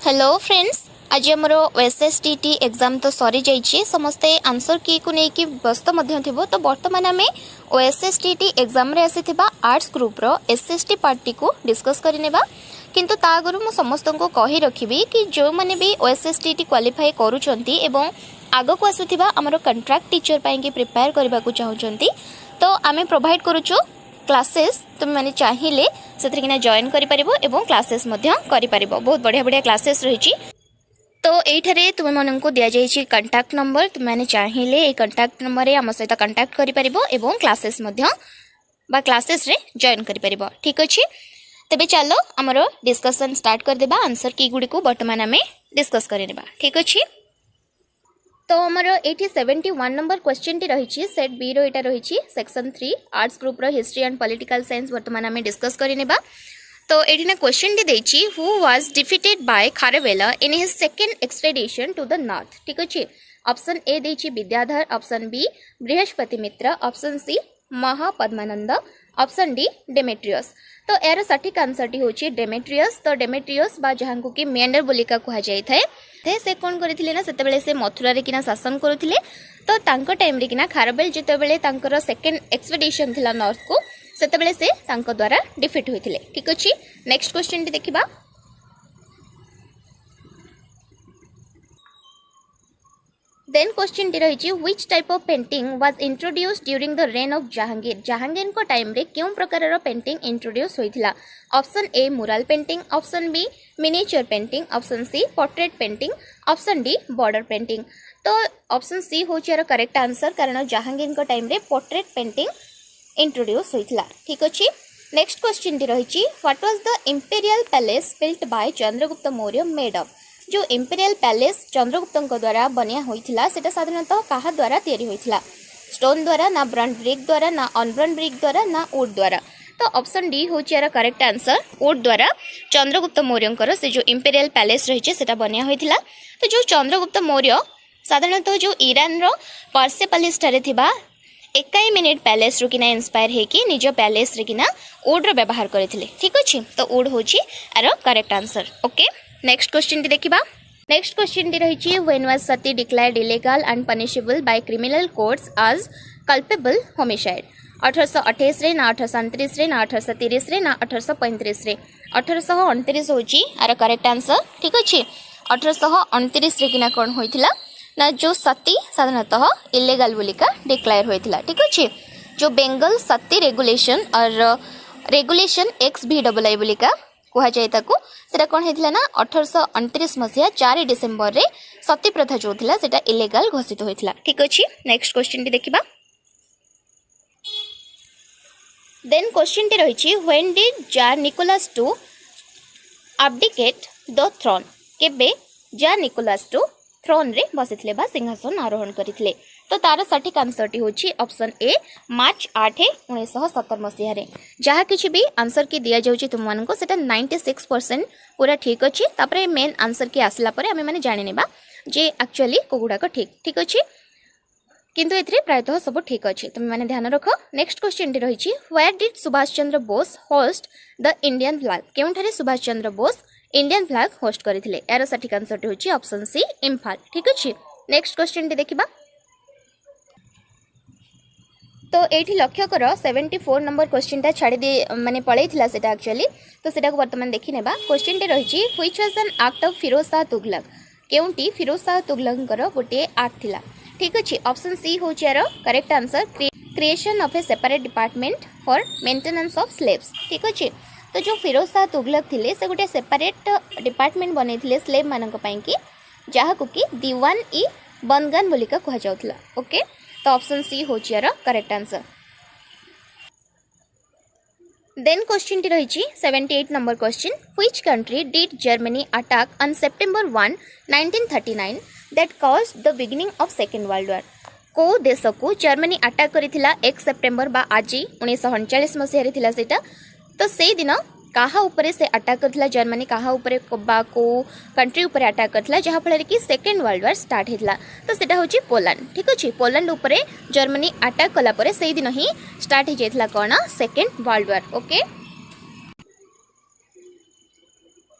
Hello friends, आज आमर OSSTT exam तो सरी जाइए समस्ते आंसर की को लेकिन व्यस्त तो बर्तमान आम OSSTT एग्जाम रे आसीथिबा आर्ट्स ग्रुप रो SST पार्टी को डिस्कस करनेबा किंतु ता आगु मु समस्त को कही रखिबी कि जो माने भी OSSTT क्वालिफाई करूछंती एवं आगो को आसुथिबा हमरो कंट्राक्ट टीचर पाई के प्रिपेयर करबा को चाहउछंती तो आमे प्रोवाइड करूछु क्लासेस तुम मैंने चाहिए से जॉइन करें क्लासेस बहुत बढ़िया बढ़िया क्लासेस रही। तो ये तुम मन को दि जाइए कंटाक्ट नंबर तुम मैंने चाहिए कंटाक्ट नंबर आम सहित कंटाक्ट करें क्लासेस क्लासेस रे जॉइन कर ठीक अच्छे। तेबे चलो आमर डिस्कशन स्टार्ट करदेबा आंसर की गुड़ी को बर्तमान आम डिस्कस करनेबा ठीक अच्छे। तो आमर ये 71 नंबर क्वेश्चन टी रही सेट बी रो एटा रही सेक्शन 3 आर्ट्स ग्रुप रो हिस्ट्री एंड पॉलिटिकल साइंस बर्तमान आम डिस्कस करनेबा। तो ये ना क्वेश्चन टी देछि who was defeated by Kharavela in his second expedition to the north ठीक अच्छे। ऑप्शन ए देछि Vidyadhar, option B Brihaspati Mitra, option C Mahapadmananda, option D Demetrius. तो यार सठिक आंसर टी होछि डेमेट्रियस। तो डेमेट्रियस बा जहां को कि मेंडर बोलिका कहा जाय थाए से कौन करथिले ना सेतेबेले से मथुरा रे किना शासन करुथिले। तो तांको टाइम रे किना खारवेल जेतेबेले तांकर सेकंड एक्सपेडिशन थिला नॉर्थ को सेतेबेले से तांको द्वारा डिफीट होइथिले ठीक अछि। नेक्स्ट क्वेश्चन टी देखिबा। देन क्वेश्चन टी रही which type of painting was introduced during the reign of Jahangir. Jahangir को टाइम रे क्यों प्रकार रो पेंटिंग इंट्रोड्यूस होइथिला। Option A mural painting, option B miniature painting, option C portrait painting, option D border painting. तो option C होछि यार correct answer कारण जहांगीर को टाइम रे पोर्ट्रेट पेंटिंग इंट्रोड्यूस होइथिला ठीक अछि। नेक्स्ट क्वेश्चन टी रही what was the imperial palace built by Chandragupta Maurya made of. जो इंपीरियल पैलेस चंद्रगुप्त द्वारा बनिया होइथिला सेटा साधारणतः कहा द्वारा तैयारी होइथिला। स्टोन द्वारा ना ब्रॉन्ज ब्रिक द्वारा ना अनब्रॉन्ज ब्रिक द्वारा ना वुड द्वारा। तो ऑप्शन डी होछि यार करेक्ट आंसर वुड द्वारा चंद्रगुप्त मौर्य से जो इंपीरियल पैलेस रही सेटा बनिया होइथिला। तो जो चंद्रगुप्त मौर्य साधारणतः जो ईरान रो पर्सेपोलिस ठारे थिबा 21 मिनिट पैलेस रो किना इंस्पायर हेकी निज पैलेस रे किना वुड रो व्यवहार करथिले ठीक अछि। तो वुड होछि यार correct answer okay. Next question टी देखिबा। नेक्स्ट क्वेश्चन टी रही when was sati declared illegal and punishable by criminal courts as culpable homicide. 1828 रे ना 1829 रे ना 1830 रे ना 1835 रे। 1829 होची आर करेक्ट आंसर ठीक अछि। 1829 रे किना कोन होइथिला ना जो सती साधारणतः इलीगल बोलिका डिक्लेयर होइथिला ठीक अछि। जो बेंगल सती रेगुलेशन और रेगुलेशन XBII बोलिका कहा जाए ताको सेटा कोन हेतिला ना 1829 मसिया 4 डिसेंबर रे सती प्रथा जो थिला सेटा इलीगल घोषित होइथिला ठीक अछि। नेक्स्ट क्वेश्चन टी देखिबा। देन क्वेश्चन टी रही when did tsar Nicholas two abdicate the throne. केबे जार निकोलस टू थ्रोन रे बसिथिले बा सिंहासन आरोहण करिथिले। तो तार सठिक आंसर टी होछि ऑप्शन ए मार्च 8 1970 मसिया रे। जहा किछि भी आंसर की दिया जाउछि तुम मानको सेटा 96% पूरा ठीक अछि। तापरे मेन आंसर की आसला परे हमें माने जानि नेबा जे एक्चुअली कोगुडा को ठीक ठीक अछि किंतु एथरे प्रायतः सब ठीक अछि तुम माने ध्यान रखो। नेक्स्ट क्वेश्चन टी रहिछि where did Subhash Chandra Bose hoist the Indian flag. केउठारे Subhash Chandra Bose Indian flag hoist करथिले। यार सठिक आंसर टी होछि ऑप्शन सी इम्फाल ठीक अछि। नेक्स्ट क्वेश्चन टी देखिबा। तो ये लक्ष्य कर 74 नंबर क्वेश्चन टा छाड़ी दे माने पळैथिला सेटा एक्चुअली तो सेटा को वर्तमान देखि नेबा। क्वेश्चन टे रहिछि which was an act of Firoz Shah Tughlaq. केउंटी फिरोज शाह तुगलकर गोटे एक्ट थिला ठीक अछि। ऑप्शन सी होछि यार correct answer creation of a separate department for maintenance of slaves ठीक अछि। तो जो फिरोज शाह तुगलक थिले से गोटे सेपरेट डिपार्टमेंट बनेथिले स्लेव मानक पई कि जहा को कि दीवान ई बनगन बोलिका कहा जाउथला ओके। तो ऑप्शन सी होछि यार करेक्ट आंसर। देन क्वेश्चन टी रही 78 number question which country did Germany attack on September 1 1939 that caused the beginning of second world war. को देश को जर्मनी अटैक करिथिला 1 सेप्टेम्बर बा आज 1939 मसिया रे थिला सेटा। तो से दिन काहा ऊपर से अटैक करथिला जर्मनी काहा ऊपर बा को कंट्री ऊपर अटैक करथिला जहा फल कि सेकेंड वर्ल्ड वॉर स्टार्ट हेतला। तो सेटा होची पोलैंड ठीक अछि। पोलैंड ऊपर जर्मनी अटैक कला परे से दिन ही स्टार्ट हे जायथला कोना second world war okay.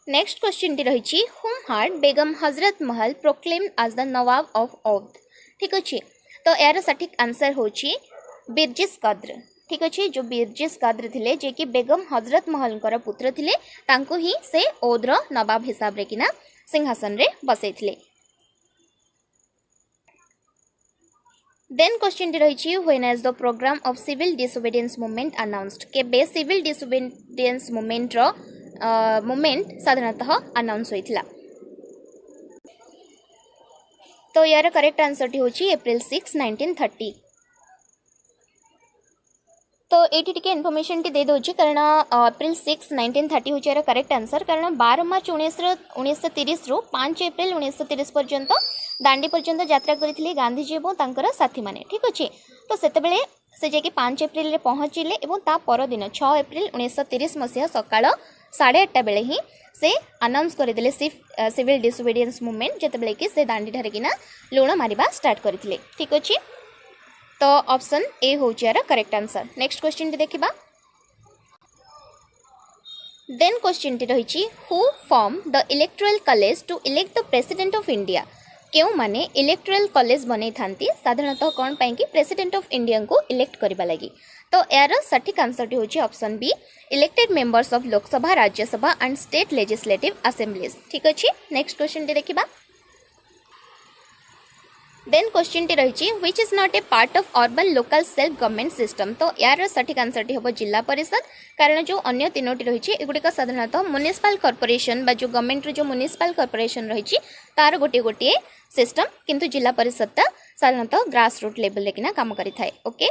Next question टी रही whom had Begum Hazrat Mahal proclaimed as the Nawab of Oudh. ठीक अच्छे, तो यार सठिक आंसर होची बिरजिस कद्र। ठीक अच्छे, जो बिरजिस कद्र थिले जे कि बेगम हजरत महल पुत्र थिले, तांको ही से औधर नवाब हिसाब रे किना सिंहासन रे बसैथिले। देन क्वेश्चन टी रही when as the programme of civil disobedience movement announced. केबे सिविल डिसोबीडियंस मूवमेंट रो मूवमेंट साधारणतः अनाउंस होइथिला। तो यार करेक्ट आंसर टी होची अप्रैल 6 1930। तो ये इनफॉरमेशन टी दे दोची कारण अप्रैल 6 1930 होची यार करेक्ट आंसर, कारण 12 मार्च 1930 रु 5 अप्रैल 1930 पर्यंत दांडी पर्यंत यात्रा करथिले गांधीजी एवं तांकर साथी माने। ठीक अछि, तो सेते बेले से जे कि 5 अप्रैल रे पहुंचिले एवं ता पर दिन 6 अप्रैल 1930 मसिया सकाळ 8:30 बेले ही से अनाउंस करदेले सिविल डिसोबीडियंस मूवमेंट, जेते बेले कि से दांडी ठारे किना लुण मारिबा स्टार्ट करथिले। ठीक अछि, तो ऑप्शन ए होची यार करेक्ट आंसर। नेक्स्ट क्वेश्चन टी देखिबा। देन क्वेश्चन टी रही who form the electoral college to elect the president of India. क्यों माने इलेक्टोरल कॉलेज बनै थांती साधारणतः कौन पाई कि प्रेसिडेंट ऑफ इंडिया को इलेक्ट करबा लगी। तो यार सठिक आंसर टी होची option be elected members of Lok Sabha Rajya Sabha and state legislative assemblies. ठीक अछि, नेक्स्ट क्वेश्चन टी देखिबा। देन क्वेश्चन टी रही which is not A part of urban local self government system. तो यार सठिक आंसर टी होबो जिला परिषद, कारण जो अन्य तीनोटी रही एगुड़िक साधारणतः म्युनिसिपल कॉर्पोरेशन बा जो गवर्नमेंट जो म्युनिसिपल कॉर्पोरेशन रही तार गोटे गोटे सिस्टम, किंतु जिला परिषद साधारणतः ग्रास रूट लेवल लेकिना काम करि थाए। ओके,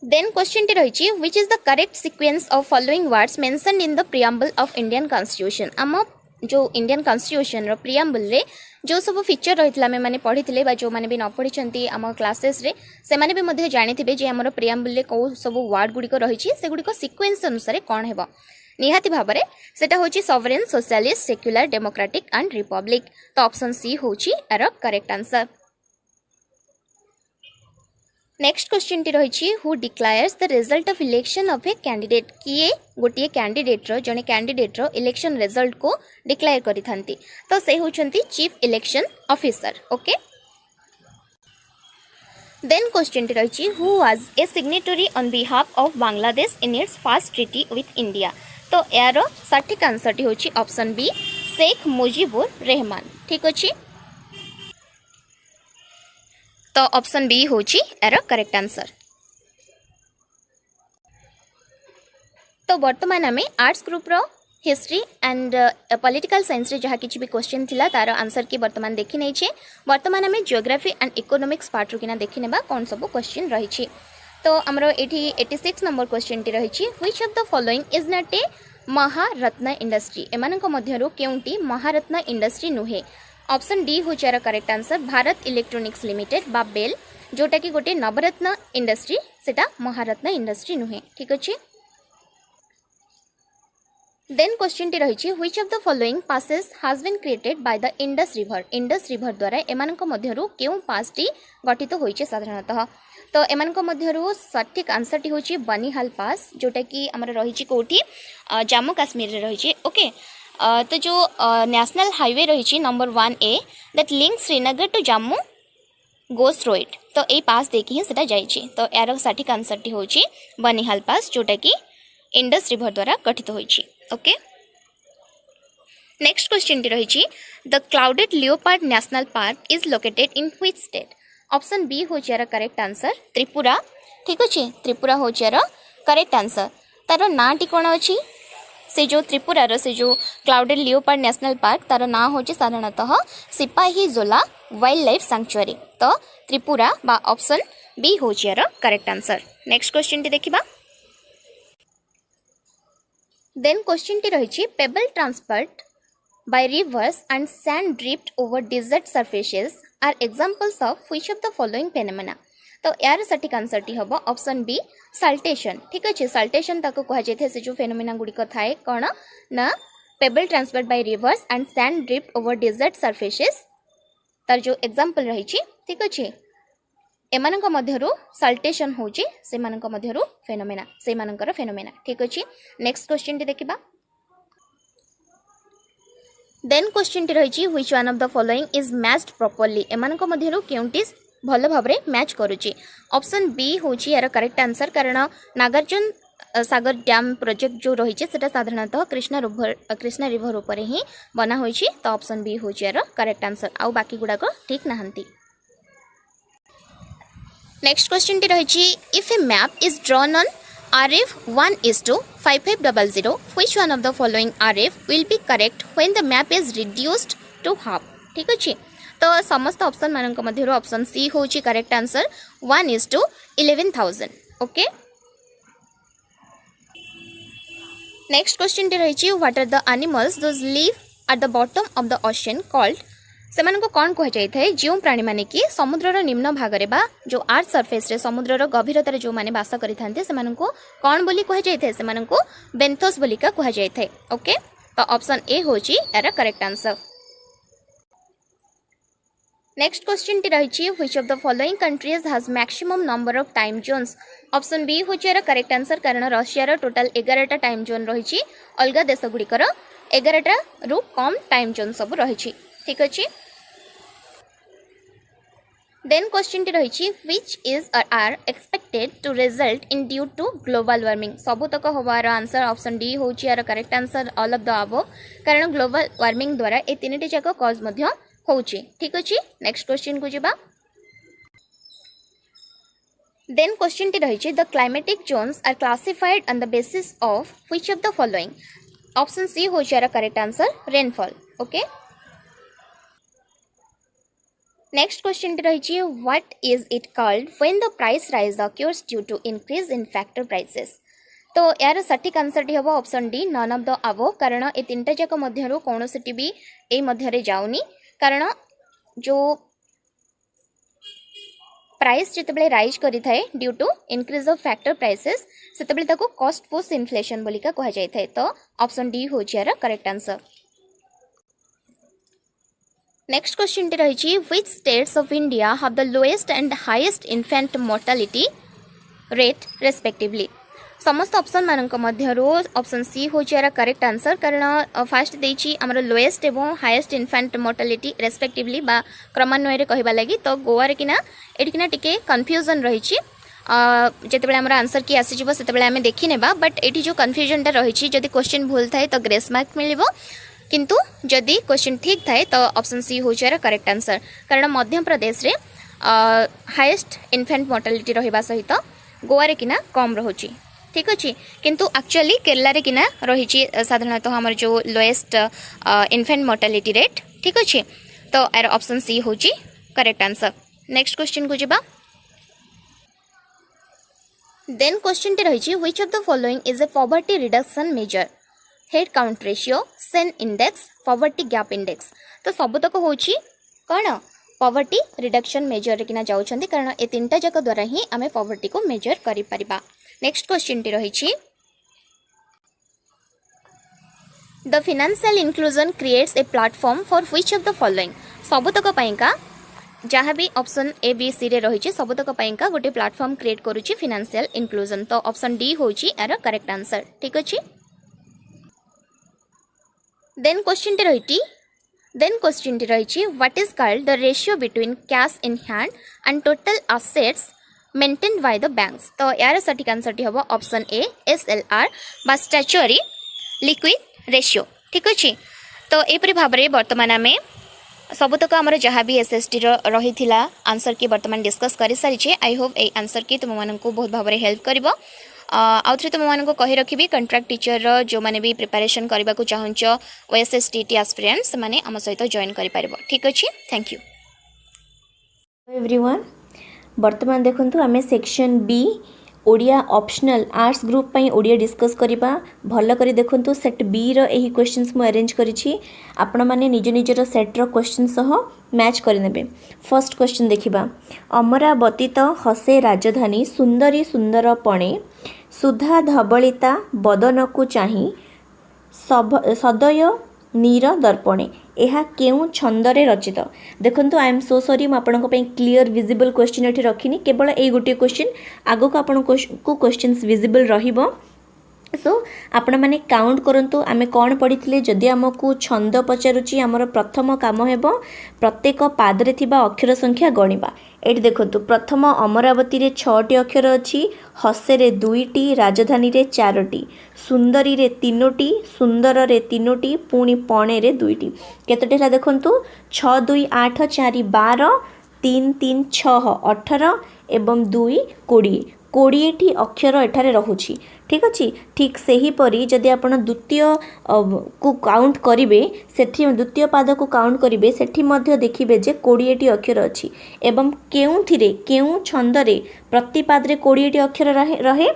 देन क्वेश्चन टी रही which is the correct sequence of following words mentioned in the preamble of Indian constitution. आम जो इंडियन कॉन्स्टिट्यूशन रो प्रियम्बल रे जो सब फीचर रही आम मैंने पढ़ी बा जो मैंने भी न पढ़ी आम क्लासेस रे से माने भी मध्य जानिथिबे जे हमर प्रियम्बल रे को सब वर्ड गुडी को रही से गुडी को सीक्वेंस अनुसार कौन हेबो। निहाती भाबरे सेटा होची sovereign, socialist, secular, democratic and republic. तो ऑप्शन सी होची एरो करेक्ट आंसर। नेक्स्ट क्वेश्चन टी रही who declares the result of election of a candidate. किए गोटे कैंडिडेट रो जने कैंडिडेट रो इलेक्शन रिजल्ट को डिक्लेयर करि थांती, तो से होचंती chief election officer. Okay, then question टी रही who was a signatory on behalf of Bangladesh in its first treaty with India. तो यार सठिक आंसर टी होची ऑप्शन बी शेख मुजीबुर रहमान। ठीक अछि, तो ऑप्शन बी होची यार करेक्ट आंसर। तो वर्तमान आम आर्ट्स ग्रुप रो हिस्ट्री एंड पॉलिटिकल साइंस रे जहाँ किसी भी क्वेश्चन थिला तार आंसर की वर्तमान देखि नै छे। वर्तमान आम जियोग्राफी एंड इकोनॉमिक्स पार्ट रो किना देखि नेबा कोन सब क्वेश्चन रही छी। तो हमरो एठी 86 नंबर क्वेश्चन टी रही छी which of the following is not a Maharatna industry. एमानक मध्यरु केउंटी महारत्न इंडस्ट्री नुहे। ऑप्शन डी हो चार correct answer Bharat electronics limited बा बेल, जोटा कि गोटे नवरत्न इंडस्ट्री सेटा महारत्न इंडस्ट्री नुहे। ठीक अच्छे, देन क्वेश्चन टी रही which of the following passes has been created by the Indus river. Indus river द्वारा एमानक मध्यरु केउ पासटी गठित होइछे साधारणतः। तो एमानक मध्यरु सठिक आंसर टी होची बनिहाल पास, जोटा कि हमर रही कोठी जम्मू काश्मीर रे रही। ओके, तो जो नेशनल हाईवे रही number 1A that link Srinagar to Jammu goes through it. तो ये पास देखी ही सेटा जाइए। तो यार सठिक आंसर टी होची बनिहाल पास, जोटा कि इंडस रिवर द्वारा गठित होइछि। ओके, नेक्स्ट क्वेश्चन टी रही the clouded leopard national park is located in which state. Option B हो यार करेक्ट आंसर त्रिपुरा। ठीक अच्छे, त्रिपुरा हो यार करेक्ट आंसर। तार ना टी कौन अच्छी से जो त्रिपुरार से जो क्लाउडेड लियोपार्ड नेशनल पार्क तार ना हो साधारणतः सिपाही जोला वाइल्ड लाइफ सैंक्चुअरी। तो त्रिपुरा बा ऑप्शन बी हो यार करेक्ट आंसर। नेक्स्ट क्वेश्चन टी देखिबा। देन क्वेश्चन टी रही payable transport by rivers and sand drift over desert surfaces are examples of which of the following phenomena। तो यार सठिक आंसर टी हबो ऑप्शन बी साल्टेशन। ठीक अच्छे, साल्टेशन ताको कहा जाए से जो फेनोमेना गुड़िक थाए कौन ना pebble transport by rivers and sand drift over desert surfaces तार जो एग्जांपल रही। ठीक अच्छे, एमानंक मध्यरु सल्टेशन होची सेमानंक मध्यरु फेनोमेना सेमानंकर फेनोमेना ठीक अछि। नेक्स्ट क्वेश्चन टी देखिबा। देन क्वेश्चन टी रहिछि which one of the following is matched properly एमानंक मध्यरु केउंटी भल भाबरे मैच करूची। ऑप्शन बी होची यार करेक्ट आंसर कारण नागार्जुन सागर डैम प्रोजेक्ट जो रही है साधारणतः कृष्णा रिवर उपर ही बना होइछि तो ऑप्शन बी होची यार करेक्ट आंसर आउ बाकी गुडाक ठीक नहंती। नेक्स्ट क्वेश्चन टी रही if a map is drawn on RF 1:5500 which one of the following RF will be correct when the map is reduced to half ठीक अछि। तो समस्त ऑप्शन मानक मध्यरु ऑप्शन सी होची correct answer 1:11,000 okay. Next question टी रही what are the animals those live at the bottom of the ocean called सेमान को कौन कह जाए जो प्राणी माने कि समुद्रर निम्न भागरे बा जो आर्थ सरफेस रे समुद्रर गभीरतार जो माने वास करिथांते सेमान को कौन बोली कह जाए सेमान को बेंथोस बोली का कह जाए ओके। तो ऑप्शन ए होची यार करेक्ट आंसर। नेक्स्ट क्वेश्चन टी रही which of the following countries has maximum number of time zones option B होची यार करेक्ट आंसर कारण रशिया रो टोटल 11टा टाइम जोन रही अलग देश गुड़िकर 11टा रु कम टाइम जोन सब रही ठीक अछि। देन क्वेश्चन टी रही which is are expected to result in due to global warming सबुतक होबार आंसर ऑप्शन डी होची यार correct answer all of the above कारण ग्लोबल वार्मिंग द्वारा ए तीनटी जाक कॉज मध्य होची ठीक अछि। नेक्स्ट क्वेश्चन को जिबा। देन क्वेश्चन टी रही the climatic zones are classified on the basis of which of the following option C होची यार correct answer rainfall okay. Next question रही what is it called when the price rise occurs due to increase in factor prices तो यार सटीक answer टी हम option D none of the above कारण ए तीनटा जाक मध्यरु कोनोसिटी भी ए मध्यरे जाउनी कारण जो प्राइस जितेबले राइज करि थाए due to increase of factor prices सेतेबले ताको कॉस्ट पुश इन्फ्लेशन बोलिका कह जाय थाए तो ऑप्शन डी होची यार करेक्ट आंसर। नेक्स्ट क्वेश्चन टी रही which states of India have the lowest and highest infant mortality rate respectively समस्त ऑप्शन मानक मध्यरु ऑप्शन सी होची यार करेक्ट आंसर कारण फास्ट देछि हमर लोएस्ट एवं हाईएस्ट इन्फेंट मोर्टालिटी रेस्पेक्टिवली बा क्रमान्वय रे कहबा लागि तो गोवा रे किना एठी किना टिके कंफ्यूजन रहिछि जेतेबेले हमर आंसर की आसी जिवो सेतेबेले हमें देखि नेबा बट एठी जो कंफ्यूजन टा रहिछि जदि क्वेश्चन भूल थाए तो ग्रेस मार्क मिलिबो किंतु जदि क्वेश्चन ठीक थाए तो ऑप्शन सी होची यार करेक्ट आंसर कारण मध्य प्रदेश रे हाईएस्ट इन्फेंट मोर्टालिटी रहिबा सहित गोवा रे किना कम रहुछि ठीक अच्छे किंतु एक्चुअली केरला रे किना रही साधारणतः हमर जो लोएस्ट इन्फेंट मोर्टालिटी रेट ठीक अच्छे तो यार ऑप्शन सी होची करेक्ट आंसर। नेक्स्ट क्वेश्चन को जिबा। देन क्वेश्चन टी रही which of the following is a poverty reduction measure head count ratio Sen index poverty gap index तो सबतक होची कौन पॉवर्टी रिडक्शन मेजर रे किना जाउछंती कारण ए तीनटा जाक द्वारा ही आमे पॉवर्टी को मेजर करि परिबा। नेक्स्ट क्वेश्चन टी रही the financial inclusion creates a platform for which of the following सबतक पाइका जहाँ भी ऑप्शन ए बी सी रे रही सबतक पाइका गोटे प्लेटफॉर्म क्रिएट करूची फिनेंशियल इंक्लूजन तो ऑप्शन डी होची यार करेक्ट आंसर ठीक अछि। देन क्वेश्चन टी रही what is called the ratio between cash in hand and total assets maintained by the banks तो यार सटीक आंसर टी हम ऑप्शन ए SLR बा स्टैच्यूरी लिक्विड रेशियो ठीक अच्छे। तो एपरी भाव में बर्तमान आम सबुतक आमर जहाँ भी SST रही आंसर की बर्तमान डिस्कस कर सारी आई होप ए आंसर की तुम मानक बहुत भाव में हेल्प कर आउ थे तुम मानक कही रखी कंट्राक्ट टीचर जो मैंने भी प्रिपरेशन करने को चाहूच OSSTT एस्पिरेंट्स माने आम सहित जॉइन कर ठीक अच्छे थैंक यू एवरीवन। वर्तमान देखंतु आमे section B Odia optional arts group पई ओडिया डिस्कस करिबा भल करी देखंतु सेट बी रो एही क्वेश्चंस मु अरेंज करिछि आपण माने निज निजर सेट रो क्वेश्चन सह मैच करि नेबे। फर्स्ट क्वेश्चन देखिबा अमरावती तो हसे राजधानी सुंदरी सुंदर पणे सुधा धबलिता बदन को चाहि सदय नीर दर्पणे यह केउं छंदरे रचित देखंतु आई एम सो सॉरी मु आपनको पे क्लियर विजिबल क्वेश्चन एठी रखिनी केवल ए गोटे क्वेश्चन आगो को आपन को क्वेश्चंस विजिबल रहिबो सो आपण मैंने काउंट करंतु आमे कौन पढ़ी जदि आमको छंद पचारुची आमर प्रथम काम हेबो प्रत्येक पादरे थिबा अक्षर संख्या गणिबा एठी देखंतु प्रथम अमरावती रे 6टी अक्षर अछि हसे रे 2टी राजधानी रे 4टी सुंदरी रे 3टी सुंदर रे 3टी पुणी पणे रे 2टी केतोटी हला देखंतु 6 2 8 4 12 3 3 6 18 एवं 2 20 20टी अक्षर एठारे रहुछि ठीक अच्छे ठीक से ही परी जदि आप द्वितीय को काउंट करेंगे सेठी द्वितीय पाद को काउंट करेंगे सेठी मध्य देखिए जे 20टी अक्षर अच्छी एवं केउं छंदरे प्रति पाद रे 20टी अक्षर रहे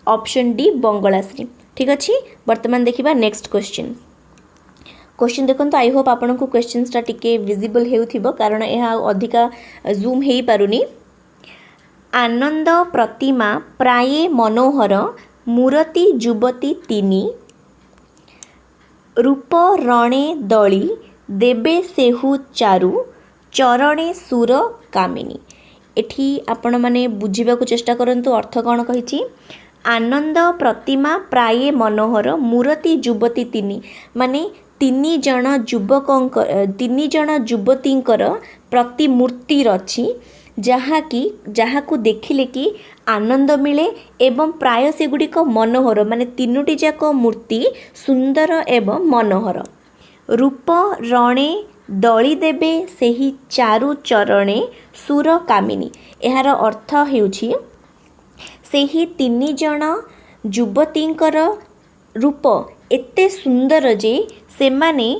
ऑप्शन डी बंगलाश्री ठीक अच्छे वर्तमान देखिबा नेक्स्ट क्वेश्चन देखंतु आई होप आपन को क्वेश्चंस टा टिके विजिबल हेउथिबो कारण यह अधिका जूम हेई पारुनी आनंद प्रतिमा प्राये मनोहर मूरति युवती तीनी रूप रणे दली देबे सेहु चारु चरणे सुर कामिनी एठी आपण माने बुझिबा को चेष्टा करंतु अर्थ कौन कहिछि आनंद प्रतिमा प्राये मनोहर मूरति युवती तीनी माने तीन जन युवतींकर प्रतिमूर्ति रछि जहाकू देखिले कि आनंद मिले एवं प्राय से गुड़िक मनोहर माने तीनोटी जाक मूर्ति सुंदर एवं मनोहर रूप रणे दली देबे सेही चारु चरणे सुर कामिनी एहार अर्थ हेउछि सेही तीन जन युवतींकर रूप एते सुंदर जे सेमाने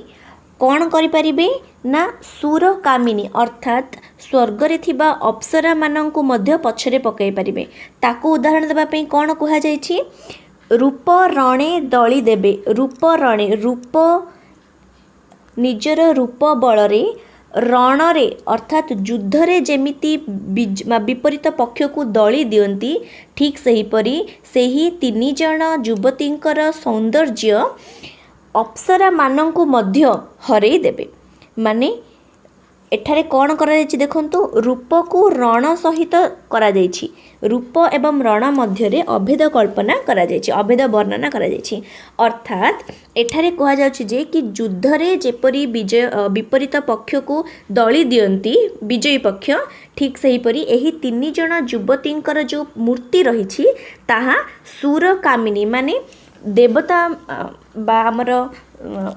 कौन करिपारिबे ना सुर कामिनी अर्थात स्वर्गरे थिबा अप्सरा मानंकु मध्य पछरे पकाई पारिबे ताकू उदाहरण देबा पई कौन कुहा जायछि रूप रणे दली देबे रूप रणे रूप निजर रूप बलरे रणरे अर्थात युद्धरे जेमिति विपरीत पक्ष को दली दियंती ठीक सही परी सेही तीन जन युवतींकर सौंदर्य अप्सरा मानंकु मध्य हरई देबे माने एठारे कौन करा जायछि देखंतु रूप को रण सहित करा जायछि रूप एवं रण मध्य रे अभेद कल्पना करा जायछि अभेद वर्णना करा जायछि अर्थात एठारे कहा जायछि जे कि युद्ध रे जेपरि विपरीत पक्ष को दली दियंती विजयी पक्ष ठीक सही परी एही तीन जन युवतींकर जो मूर्ति रहिछि ताहा सुर कामिनी माने देवता बा आमर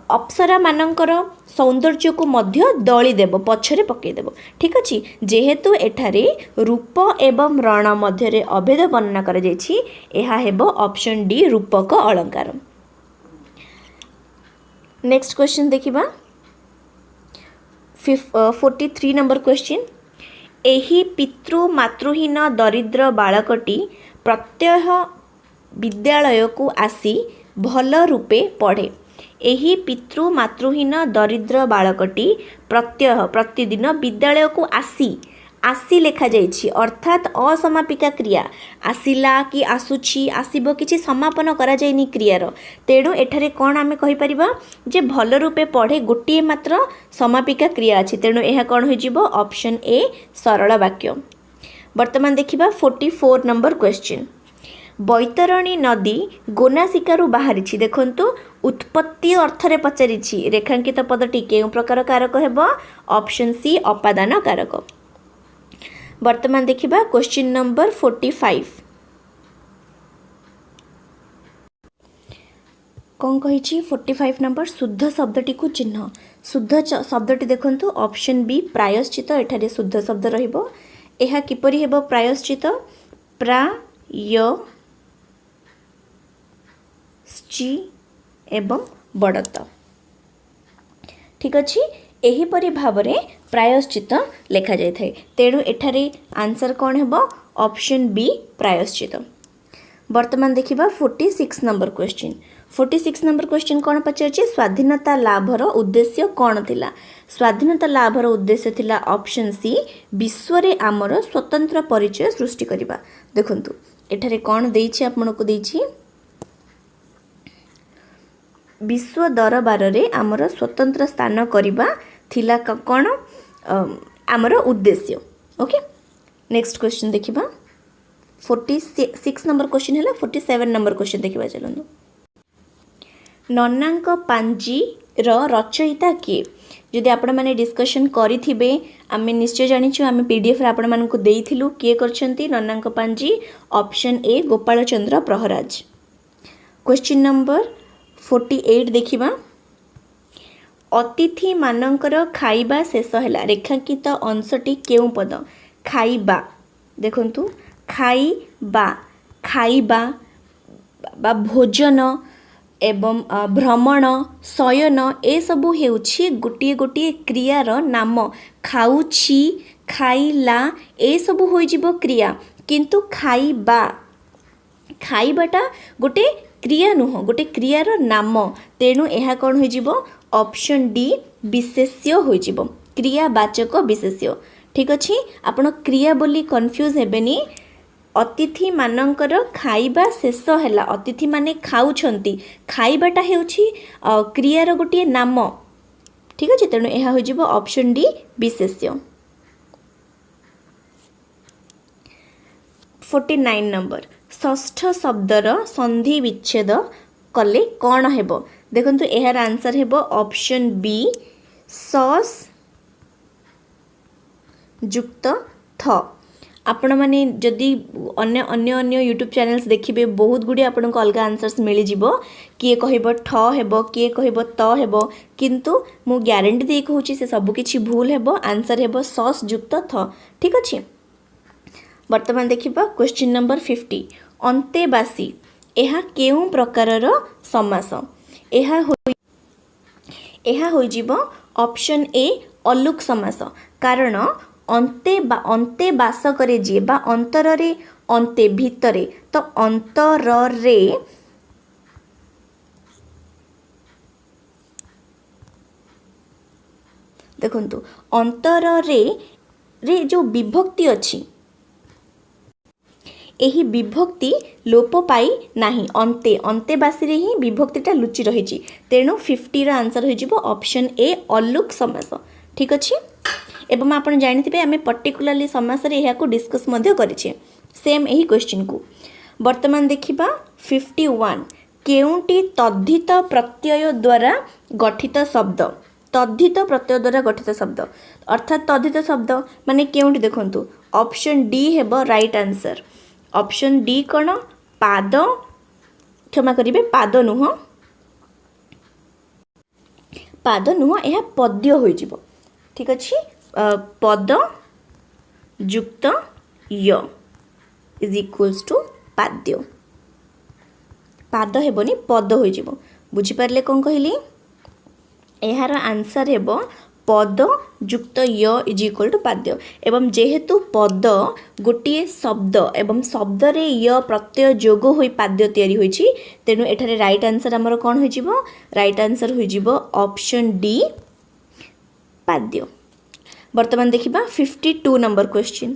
अप्सरा मानंकर सौंदर्य को मध्य दली देव पछरे पकई देव ठीक अच्छे जेहेतु एठारे रूप एवं रण मध्य रे अभेद वर्णना करा जायछि एहा हेबो ऑप्शन डी रूपक अलंकार नेक्स्ट क्वेश्चन देखिबा 43 नंबर क्वेश्चन एही पितृ मातृहीन दरिद्र बालकटी प्रत्यह विद्यालय को आसी भल रूपे पढ़े एही पितृ मातृहीन दरिद्र बालकटी प्रत्यह प्रतिदिन विद्यालय को आसी लेखा जाइछि अर्थात असमापिका क्रिया आसिला कि आसुछि आसीबो किछि समापन करा जायनि क्रियार तेणु एठारे कोन आमे कहि परिबा जे भल रूपे पढ़े गोटिए मात्र समापिका क्रिया अछि तेणु एहा कोन होई जिवो ऑप्शन ए सरल वाक्य वर्तमान देखिबा 44 नंबर क्वेश्चन बैतरणी नदी गोनासिकारु बाहरी देखंतु उत्पत्ति अर्थरे पचारिछि रेखांकित पदटी केउ प्रकार कारक हेबो ऑप्शन सी अपादान कारक वर्तमान देखिबा क्वेश्चन नंबर 45 कौन कही 45 नंबर शुद्ध शब्दटी को चिन्ह शुद्ध शब्दटी देखंतु ऑप्शन बी प्रायश्चित एठारे शुद्ध शब्द रहिबो एहा किपरि हेबो प्रायश्चित प्राय ची एवं बड़त ठीक अच्छे एहीपरि भाव में प्रायश्चित लेखा जाए थाए तेणु एठारे आंसर कौन हेबो ऑप्शन बी प्रायश्चित वर्तमान देखिबा 46 नंबर क्वेश्चन 46 नंबर क्वेश्चन कौन पचार स्वाधीनता लाभर उद्देश्य कौन थिला स्वाधीनता लाभर उद्देश्य थिला ऑप्शन सी विश्व रे आमर स्वतंत्र परिचय सृष्टि करिबा देखंतु एठारे कौन देइछि आपनको देइछि विश्व दरबार रे आमर स्वतंत्र स्थान करबा थिला कौन आमर उद्देश्य। ओके नेक्स्ट क्वेश्चन देखिबा 46 नंबर क्वेश्चन है 47 नंबर क्वेश्चन देखिबा चलନ୍ତୁ। नन्नांक पांजी रचयिता किए जदि आपण माने डिस्कशन करिथिबे आमे निश्चय जानिछु आमे पीडीएफ रे आपण मानकु देइथिलु किए करछंती नन्नांक पांजी option A Gopal Chandra Praharaj. Question number 48 देखिबा अतिथि मानकर खाइबा शेष हैला रेखांकित अंशटी केउ पद खाइबा देखंतु खाइबा खाइबा बा भोजन एवं भ्रमण शयन ए सबु हेउछि गोटिए गोटिए क्रियार नाम खाउछि खाइला ए सबु होई जिवो क्रिया किंतु खाइबा खाइबाटा गोटे क्रिया नुह गोटे क्रियार नाम तेणु यह कौन हो ऑप्शन डी विशेष्य हो क्रियावाचक विशेष्य। ठीक अच्छे आपण क्रिया बोली कंफ्यूज हेबेनी अतिथि मानकर खाइबा शेष हैला अतिथि माने खाउछंती खाइबाटा हेउछि क्रियार गोटे नाम। ठीक अच्छे तेणु यह हो ऑप्शन डी विशेष्य। 49 नंबर षष्ठ शब्दर संधि विच्छेद कले कौन हेबो देखंतु एहार आंसर हेबो ऑप्शन बी सस युक्त थ। आपण माने जदि अन्य अन्य अन्य यूट्यूब चैनल्स देखिबे बहुत गुडी आपण को अलग आंसर्स मिली जिवो किए कहबो ठ हेबो किए कहबो त हेबो किंतु मु ग्यारंटी दे कहूची से सब किछि भूल हेबो आंसर हेबो सस युक्त थ। ठीक अछि वर्तमान देखिबा क्वेश्चन नंबर 50 अंतेबासी एहा केउ प्रकारर समास एहा होई जिवो ऑप्शन ए अलुक समास कारण अंते बास करे जे बा अंतर रे अंते भितरे तो अंतर रे देखंतु अंतर रे जो विभक्ति अछि एही विभक्ति लोप पाई नाही अंते अंतेबासी रे ही विभक्तिटा लुचि रही तेणु 50 रा आंसर हो जिवो ऑप्शन ए अलुक समास। ठीक अछि एवं आपण जानिथिबे आमे पर्टिकुलरली समास रे एहा को डिस्कस मध्ये करिछे सेम एही क्वेश्चन को वर्तमान देखिबा 51 केउंटी तद्धित प्रत्यय द्वारा गठित शब्द तद्धित प्रत्यय द्वारा गठित शब्द अर्थात तद्धित शब्द माने केउंटी देखंतु ऑप्शन डी हेबो राइट आंसर ऑप्शन डी कौन पाद क्षमा करिवे पाद नुह यह पद्य हो जिवो। ठीक अच्छे पद युक्त य इज इक्वल्स टू पाद्य पाद हेबनी पद हो जिवो बुझी पारले कोन कहली एहार आंसर हेबो पद युक्त य इज इक्वल टू पाद्य एवं जेहेतु पद गोटे शब्द एवं शब्द रे य प्रत्यय जोग होई पाद्य तयारी होईछि तेनु एठारे राइट आंसर हमर कोन होई जिवो राइट आंसर होई जिवो ऑप्शन डी पाद्य। वर्तमान देखिबा 52 नंबर क्वेश्चन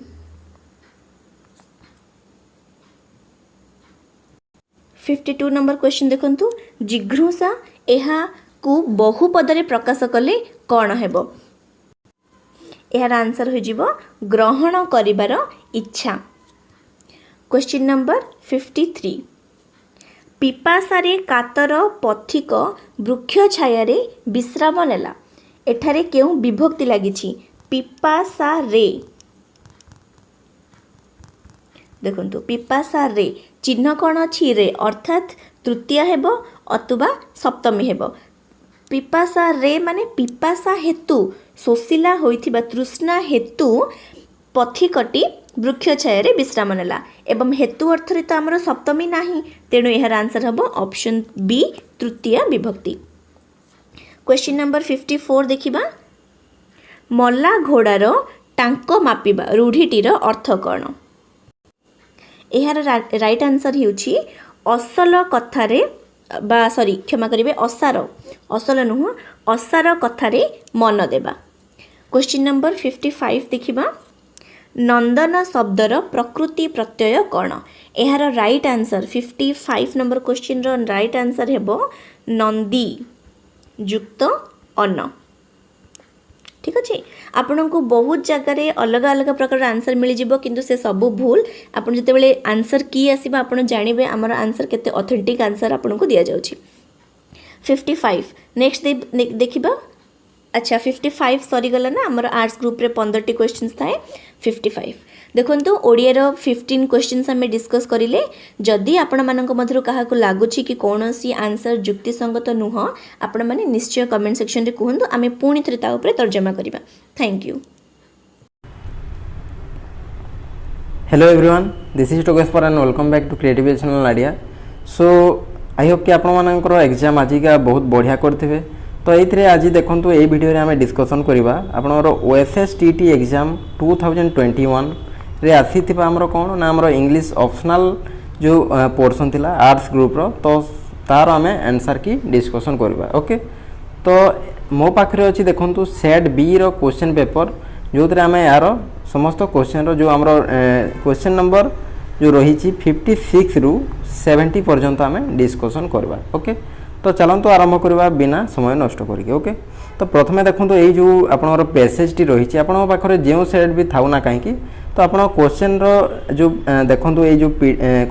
52 नंबर क्वेश्चन देखंतु जिघ्रुसा एहा को बहुपद रे प्रकाश कले कौन हेबो यार आंसर हो जिवो ग्रहण करिवार इच्छा। क्वेश्चन नंबर 53 पिपासारे कातर पथिक वृक्ष छाया विश्राम नेला एठारे केउ विभक्ति लागिछि पिपासा रे देखंतु पिपासा रे चिन्ह कौन अछि रे अर्थात तृतीय हेबो अथवा सप्तमी हेबो पिपासा रे माने पिपासा हेतु शोषिला होइथिबा तृष्णा हेतु पथिकटी वृक्ष छाया विश्राम नेला एवं हेतु अर्थ रे तो हमर सप्तमी नाही तेणु एहर आंसर हबो ऑप्शन बी तृतीय विभक्ति। क्वेश्चन नंबर 54 देखिबा मल्ला घोड़ार टांक मापिबा रूढ़ीटीर अर्थ कौन एहर राइट आंसर हेउछि असल कथारे बा सॉरी क्षमा करिवे असार असल नुह असार कथारे मन देबा। क्वेश्चन नंबर 55 देखिबा नंदन शब्दर प्रकृति प्रत्यय कौन यार right answer 55 number question row right answer हेबो नंदी युक्त अन्न ठीक अच्छे आपण को बहुत जगह अलग अलग प्रकार आंसर मिल जिवो किंतु से सब भूल आपण जते आंसर की आसीबा आपण जानिबे हमर आंसर केते ऑथेंटिक आंसर आपण को दिया जाउची 55 नेक्स्ट देखिबा अच्छा 55 सरी गला ना हमर आर्ट्स ग्रुप रे 15 टी क्वेश्चंस थाए 55 देखंतु ओडिया रो 15 क्वेश्चंस हमें डिस्कस करिले जदि आपण मानक मधुर काहा को लागुची कि कोनोसी आंसर युक्ति संगत नुह आपण माने निश्चय कमेंट सेक्शन रे कहंतु आमे पुणी थरे ता ऊपर तर्जमा करिबा thank you hello everyone this is टोगेस्पर and welcome back to creative educational idea so I hope कि आपण मानकर एग्जाम आज का बहुत बढ़िया करथिबे तो ये आज देखो ये वीडियो आम डिस्कसन करवा आपनर OSSTT एग्जाम 2021 रे आसी आमर कौन ना आमर इंग्लिश ऑप्शनल जो पोर्शन थिला आर्ट्स ग्रुप रो तो तार आम आंसर की डिस्कसन करवा ओके तो मो पाखे अच्छी देखो सेट बी रो क्वेश्चन पेपर जो आम यार समस्त क्वेश्चन रो जो आमर क्वेश्चन नंबर जो रही 56 रु 70 पर्यंत आम डिस्कसन करवा ओके तो चलतु आरंभ करवा बिना समय नष्ट करके ओके तो प्रथमे देखो ये जो आपनर पैसेज टी रही आप पाखे जो सेट भी थाउ ना कहीं तो आप क्वेश्चन रो जो देखो ये जो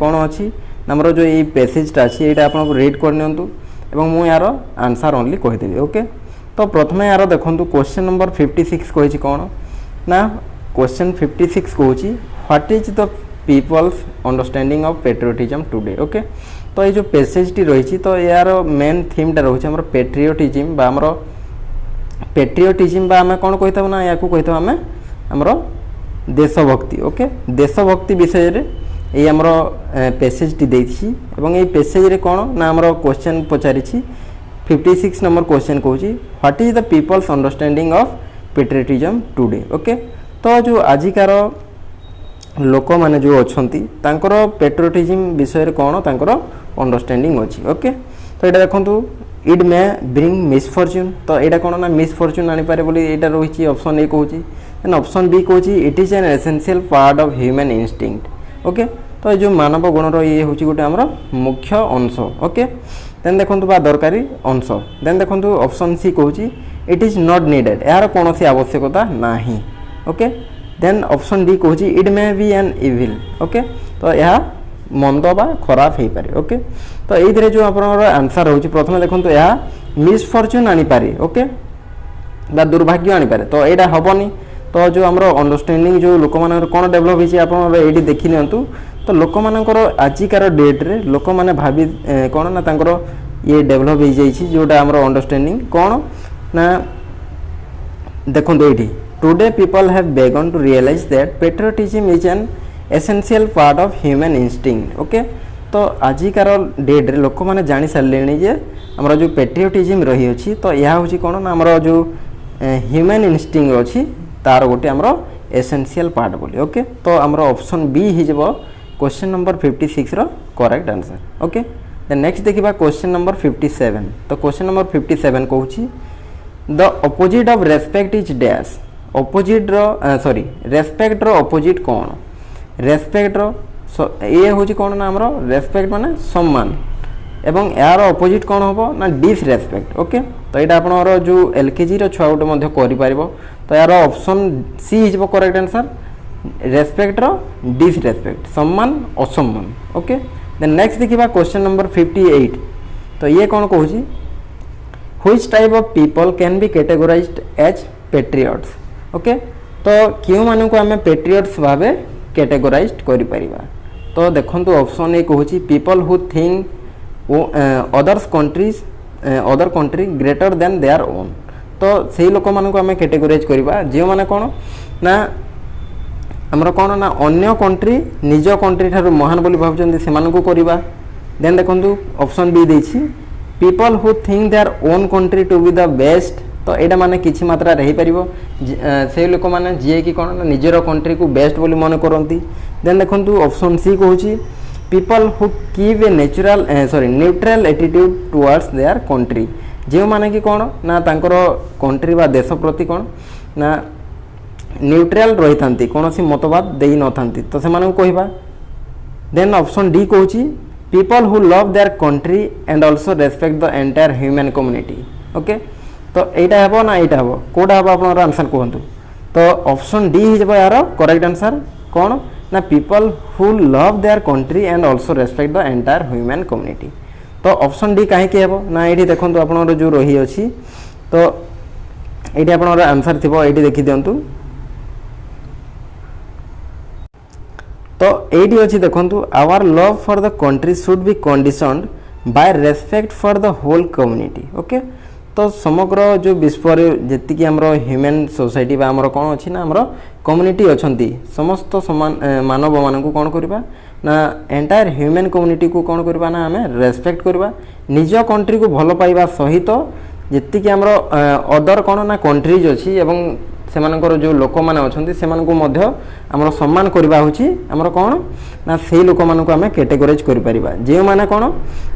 कौन अच्छी आमर जो ये पैसेजटा अच्छी यहाँ आपको रीड करनियंतु एवं मु यार आंसर ओनली कहीदेवी ओके तो प्रथमे यार देखो क्वेश्चन नंबर 56 कही कौन ना क्वेश्चन 56 कहूँ what is the people's understanding of patriotism today okay तो ये जो पैसेज टी रही तो यार मेन थीमटा रोचे आम पेट्रियोटिज्म बा आमर पेट्रियोटिज्म बा आम कौन कही ना या कही आम आमर देशभक्ति ओके देशभक्ति विषय रे ये आमर पैसेज टी देछि एवं ये पैसेज रे कौन ना आमर क्वेश्चन पचारि 56 नंबर क्वेश्चन कहूँ what is the people's understanding of patriotism today okay तो जो आजिकार लोक मैंने जो अच्छा पेट्रियोटिज्म विषय रे कौन तांकर अंडरस्टैंडिंग अच्छी ओके तो ये देखो इट मे ब्रिंग मिसफॉर्च्यून तो यहाँ कौन ना मिसफॉर्च्यून आनीपारे बोली यहाँ रही ऑप्शन ए कहूँ देन ऑप्शन बी कहूँ it is an essential part of human instinct okay तो जो मानव गुणर ये हूँ गोटे आमर मुख्य अंश ओके देन देखो बा दरकारी अंश देन देखो ऑप्शन सी कहूँ इट इज नॉट नीडेड यार कौन सी आवश्यकता ना ओके देन ऑप्शन डी कहूँ it may be an evil okay तो यह मंद बा खराब हो पारे ओके तो ये जो आप आंसर हो प्रथम देखो यह मिसफॉर्च्यून आनीपारे ओके बा दुर्भाग्य आनीपारे तो यहाँ हेनी तो जो आम अंडरस्टैंडिंग जो लोक मान कौन डेभलप होती देखी नियंतु तो लोक मानकर आजिकार डेट्रे लोक मैंने भावी कौन ना तांकर ये डेभलप हो जाइए जोटा आम अंडरस्टैंडिंग कौन ना देखो ये today people have began to realize that patriotism is an essential part of human instinct okay तो आजिकार डेट्रे लोक मैंने जानी सारे जे आमर जो पेट्रियोटिज्म रही अच्छी तो यह हूँ कौन ना आमर जो ह्यूमन इंस्टिंक्ट अच्छी तार गोटे आमर एसेंशियल पार्ट बोली ओके तो आमर ऑप्शन बी हो क्वेश्चन नंबर 56 रो correct answer okay then next देखिबा क्वेश्चन नंबर 57 तो क्वेश्चन नंबर 57 कहूँ the opposite of respect is dash opposite रो सॉरी रेस्पेक्ट रो ऑपोजिट कौन रेस्पेक्ट रो ये हूँ कौन ना आमर रेस्पेक्ट माने सम्मान एवं यार ऑपोजिट कौन हम ना डिसरेस्पेक्ट ओके तो यहाँ आपंकर जो एलकेजी छुआ गोटे कर तो यार ऑप्शन सी हो करेक्ट आंसर रेस्पेक्ट रो डिसरेस्पेक्ट सम्मान असम्मान ओके देन नेक्स्ट देखिबा क्वेश्चन नंबर 58 तो ये कौन कहूँ which type of people can be categorized as patriots okay तो क्यों मान को आम पेट्रियट्स भाव कैटेगोराइज्ड करि परिबा तो देखंतु ऑप्शन ए कहूँ people who think others countries other country greater than their own तो से लोक मान आम कैटेगोराइज करवा जो मैंने कौन ना आमर कौन ना अन्य कंट्री निज कंट्री ठारू महान बोली भावुं से करवा देन देखो ऑप्शन बी देछि people who think their own country to be the best तो यहाँ माने किछि मात्रा रही पारिबो से लोक माने जे कि कौन ना निजर कंट्री को बेस्ट बोली मन करती देन देखो ऑप्शन सी कहूँ people who keep a natural sorry neutral attitude towards their country जो माने कि कौन ना तांकर कंट्री बा देश प्रति कौन ना न्यूट्राल रही था कौन सी मतवाद दे न था तो से कहवा देन ऑप्शन डी कहूँ people who love their country and also respect the entire human community okay तो यहाँ हे ना यहाँ हे कौटा हे आप आंसर कहतु तो ऑप्शन डी हो यार करेक्ट आंसर कौन ना people who love their country and also respect the entire human community तो ऑप्शन डी कहीं हे ना ये देखो आप जो रही अच्छी तो ये आप आंसर थी ये देखी दिंतु तो ये अच्छी देखो our love for the country should be conditioned by respect for the whole community okay तो समग्र जो विश्व जी आम ह्यूमन सोसाइटी आमर कौन अच्छी ना आम कम्युनिटी अच्छा समस्त समान मानव मान को कौन करवा ना एंटायर ह्यूमन कम्युनिटी को कौन करवा ना आम रेस्पेक्ट करवा निज कंट्री को भल पाइबा सहित जी आम अदर कौन ना कंट्रीज अच्छी एवं सेमानकर जो लोक मैंने अच्छा से आमर सम्मान करवा होची आमर कौन ना से लोक मान को आम कैटेगोराइज कर जो मैंने कौन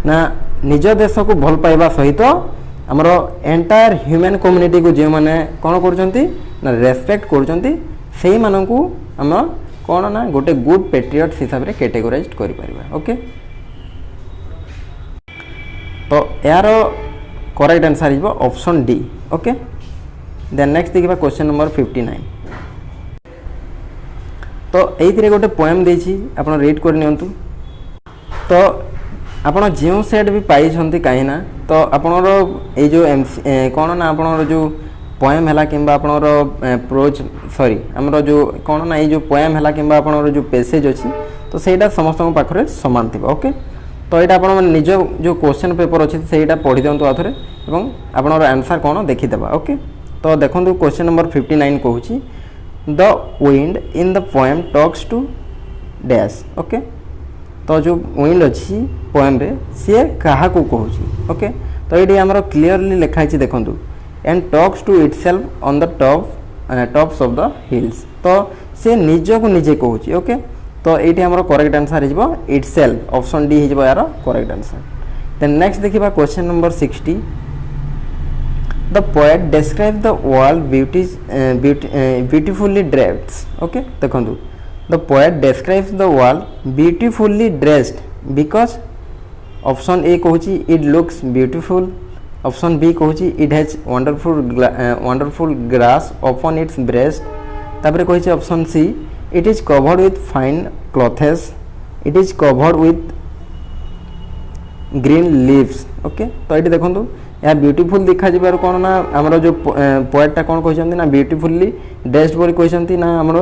ना निज देश को भल पाइबा सहित आमर एंटायर ह्यूमन कम्युनिटी को जो मैंने कौन कर रेस्पेक्ट कर मानू आम कौन ना गोटे गुड पेट्रियट्स हिसाब से कैटेगोराइज कर ओके तो यार करेक्ट आंसर हो option D okay then next देखा क्वेश्चन नंबर 59 तो ये गोटे पोएम देछि आपण रीड कर नियंतु तो आपण जो सेट भी पाई कहीं तो आपणर ये जो कौन ना आपणर जो पोएम है कि प्रोज सॉरी आमर जो कौन ना ये जो पोएम है कि आपणर जो पैसेज अच्छी तो सहीटा समस्त पाखे सामान थी ओके तो यहाँ आप निज जो क्वेश्चन पेपर अच्छी से पढ़ी दिंतु आउ थे आपणर आंसर कौन देखीदेवा ओके तो देखो क्वेश्चन नंबर 59 कहूँ the wind in the poem talks to dash okay तो जो विंड अच्छी पोएम रे सी क्या कहूँ ओके तो ये आमर क्लीयरली लिखाई देखो and talks to itself on the tops of the hills तो सी निज को निजे कहूँ ओके तो ये आमर करेक्ट आंसर हो इटसेल्फ ऑप्शन डी हो यार करेक्ट आंसर देन नेक्स्ट देखा question number 60 the poet describes the world beautifully dressed okay देखो the poet describes the world beautifully dressed because option A कहूँ it looks beautiful option B कहूँ it has wonderful grass upon its breast तापर कहूँ option C it is covered with fine clothes it is covered with green leaves okay तो ये देखो या beautiful देखा जबार कौन ना आमर जो पोएटा कौन कहते ना ब्यूटीफुल्ली ड्रेस्ड बोली कहते ना आमर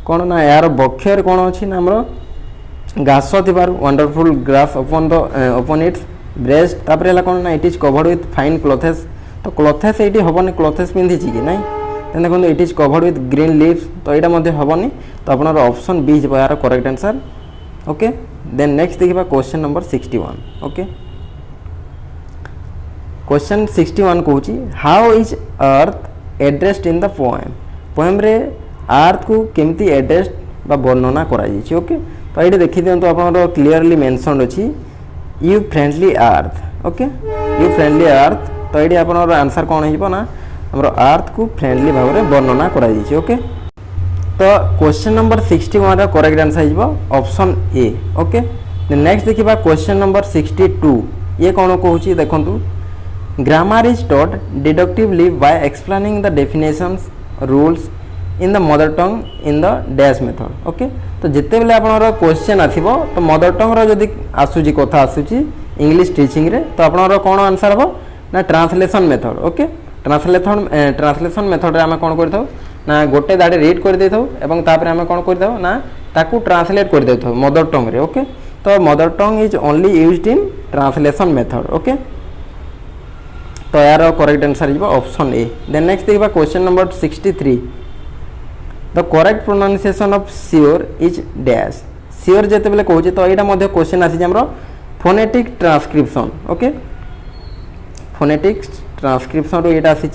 कौन ना यार बक्षर कौन अच्छी ना आमर घास थीबार wonderful grass upon its breast तापर है कौन ना it is covered with fine clothes तो क्लोथेस ये हेनी क्लोथेस पिंधि कि ना देखो it is covered with green leaves तो यहाँ हेनी तो आप ऑप्शन बी हो यार correct answer okay then next देखा क्वेश्चन नंबर 61 ओके क्वेश्चन 61 कहूँ how is earth addressed in the poem रे अर्थ को केमती एड्रेस वर्णना कराई ओके तो ये देखी दिंतु आप क्लीयरली मेंशन अच्छी you friendly earth okay you friendly earth तो ये आप आंसर कौन हो ना आम अर्थ को फ्रेंडली भाव में वर्णना कराई ओके तो क्वेश्चन नंबर 61 करेक्ट आंसर हो ऑप्शन ए ओके नेक्स्ट देखा क्वेश्चन नंबर 62 ये कौन कहूँ देखो Grammar is taught deductively by explaining the definitions, rules in the mother tongue in the dash method. Okay? तो जिते बेले आपनर क्वेश्चन आथिबो तो मदर टंग रो जदी आसुची कथा आसुची इंग्लिश टीचिंग रे तो आपनर कोन आंसर हो ना translation method okay translation method रे हम कोन करथौ ना गोटे दाडे रीड कर देथौ एवं तापर हम कोन करथौ ना ताकू ट्रांसलेट कर देथौ मदर टंग रे ओके तो mother tongue is only used in translation method okay तो यार करेक्ट आंसर हो ऑप्शन ए देन नेक्स्ट देखा question number 63 the correct pronunciation of sure is dash sure जिते बेले कहूँ तो यहाँ क्वेश्चन आसी phonetic transcription okay phonetic transcription ये आसी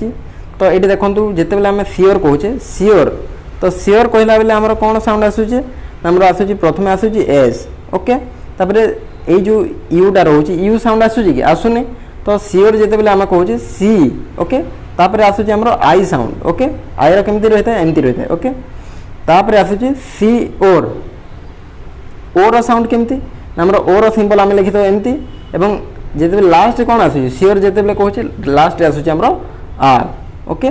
तो ये देखो जिते बेले आम श्योर कहूचे श्योर तो श्योर कहला बेले आमर कौन साउंड आसूचे आमर आसूची प्रथम आसूची एस ओके तापर ये जो यूटा रोचे यू साउंड आसूची कि आसुनी तो श्योर जिते बेले आम कहूँ सी ओके तापर आसूची आमर आई साउंड ओके आई रो केमती रही है एमती रही है ओके तापर आसुची सी ओर ओर साउंड केमती आमर ओर सिंबल आम लिखि एमती एवं जिते लास्ट कौन आसुची सिओर जिते कहे लास्ट आसुची आमर आर ओके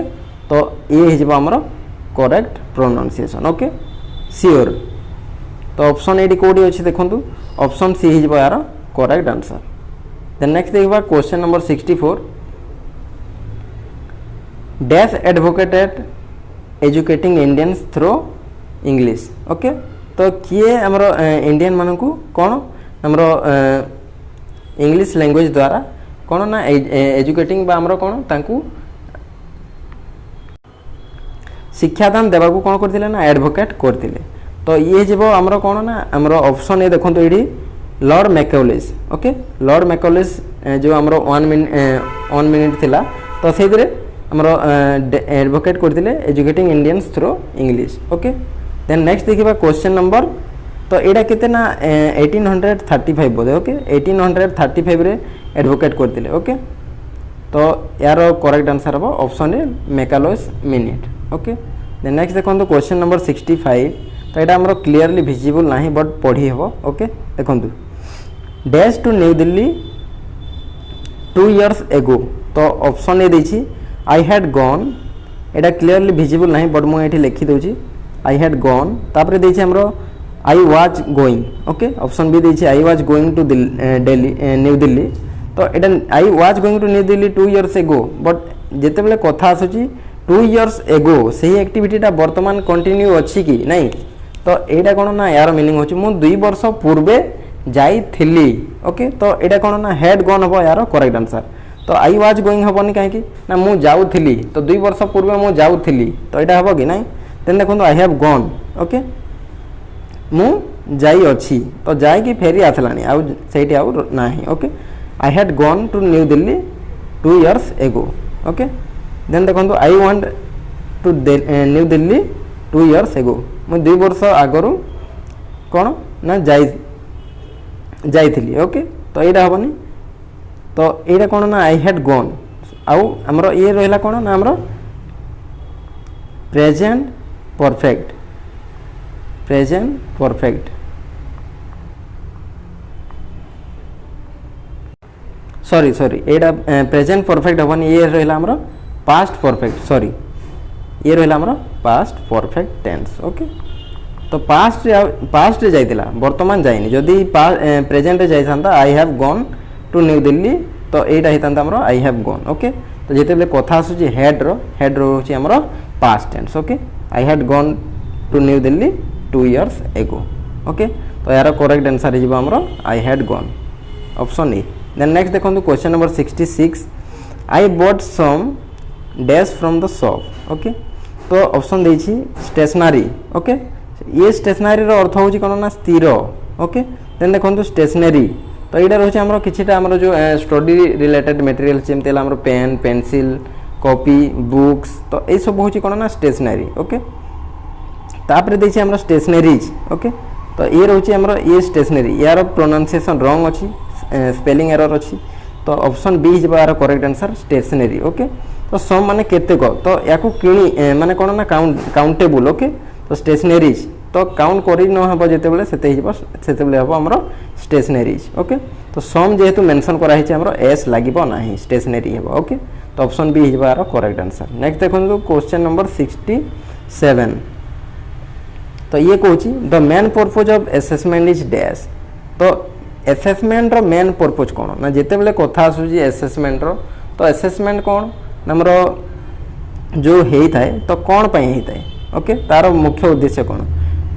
तो ये होमर करेक्ट प्रोनाउंसिएशन ओके सिओर तो ऑप्शन ये कौटी अच्छी देखो ऑप्शन सी हो यार करेक्ट आंसर देन नेक्स्ट देखा question number 64 dash advocated educating Indians through English okay तो किए आमर इंडियन मान को कौन आमर इंग्लिश लैंग्वेज द्वारा कौन ना एजुकेटिंग आमर कौन तांकू शिक्षादान देवा को कौन करथिले ना एडवोकेट करथिले तो ये जीव आमर कौन ना आमर ऑप्शन ए देखो ये लॉर्ड मैकॉलेज ओके लॉर्ड मैकॉलेज जो आमर 1 मिनिट थिला तो से आमर एडवोकेट करथिले educating Indians through English okay then next देखिबा क्वेश्चन नंबर तो एटा केते ना 1835 बोधे ओके 1835 रे एडवोकेट करथिले ओके तो यार करेक्ट आंसर हम ऑप्शन ए मैकॉलेज मिनिट ओके देन नेक्स्ट देखो क्वेश्चन नंबर 65 तो यहाँ आमर क्लीयरली विजिबल ना बट पढ़ी हे ओके देखो dash to new Delhi 2 years ago तो ऑप्शन ए देछि आई हैड गॉन एटा क्लीयरली विजिबल ना बट मुझे लिखि दूची आई हैड गॉन तापर देछि आमर I was going okay option B देछि I was going to Delhi new Delhi तो एटा I was going to new Delhi 2 years ago but जिते बेले कथा आसुची 2 years एगो सही एक्टिविटीटा वर्तमान कंटिन्यू अच्छी कि नहीं तो यहाँ कौन ना यार मिनिंग होची मु 2 वर्ष पूर्वे जाइथिली ओके तो यहाँ कौन ना हेड गन हम यार करेक्ट आंसर तो आई वाज गोइंग हेनी कहीं ना मु जाऊली तो 2 वर्ष पूर्व मु जाऊली तो यहाँ हम कि ना देन देखो आई हैव गॉन ओके मु जाई अच्छी तो जाकि फेरी आसलानी आउ सेठी आउ नाही okay I had gone to new Delhi 2 years ago okay then देखो I want to new Delhi 2 years एगो मैं 2 वर्ष आगरू कौन ना जाइथिली ओके तो यहाँ हेनी तो यहाँ कौन ना आई हैड गॉन आउ आमर ये रहा कौन ना आमर प्रेजेंट परफेक्ट सॉरी यहाँ प्रेजेंट परफेक्ट हेनी ये रहा आमर पास्ट परफेक्ट सॉरी ये रहा आमर पास्ट परफेक्ट टेंस ओके तो पास्ट रे जाइतिला वर्तमान जाइनी जदि प्रेजेंट रे जाइथांता I have gone to new Delhi तो एटा हितांता हमरो आई हैव गॉन ओके तो जेते बेले कथा आसुची हेड रो होची हमरो past tense okay I had gone to new Delhi 2 years ago okay तो यार करेक्ट आंसर हिजबो हमरो I had gone option A then next देखंतु question number 66 I bought some dash from the shop okay तो option देछि stationery okay ये stationery रो अर्थ होची कोन ना स्थिर ओके देन देखंतु स्टेशनरी तो यहाँ रोचे आमर किछिटा आमर जो स्टडी रिलेटेड मटेरियल जेमते आमर पेन पेंसिल कॉपी बुक्स तो ये सब होची कोन ना स्टेशनरी ओके तापर देछि आमर स्टेशनरीज ओके तो ये रोचे आमर ये स्टेशनरी यार प्रोनाउंसिएशन रॉन्ग अछि स्पेलिंग एरर अछि तो ऑप्शन बी हिजबा यार करेक्ट आंसर स्टेशनरी ओके तो सम माने केतेक तो याकू किणी माने कोन ना काउंटेबल ओके तो स्टेशनरीज तो काउंट करी न हबो जेते बेले सेते हिजबो सेते बेले हबो हमरो स्टेशनरीज ओके तो सम जेहेतु मेंशन करा हिचे हमरो एस लागिबो नाही स्टेशनरी हेबो ओके तो ऑप्शन बी हिजबो यार करेक्ट आंसर नेक्स्ट देखो क्वेश्चन नंबर 67 तो ये कहूची the main purpose of assessment is dash तो असेसमेंट रो मेन पर्पज कोन ना जेते बेले कथा आसुची असेसमेंट रो तो असेसमेंट कोन हमरो जो हेई थाए तो कोन पई हेई थाए ओके तार मुख्य उद्देश्य कोन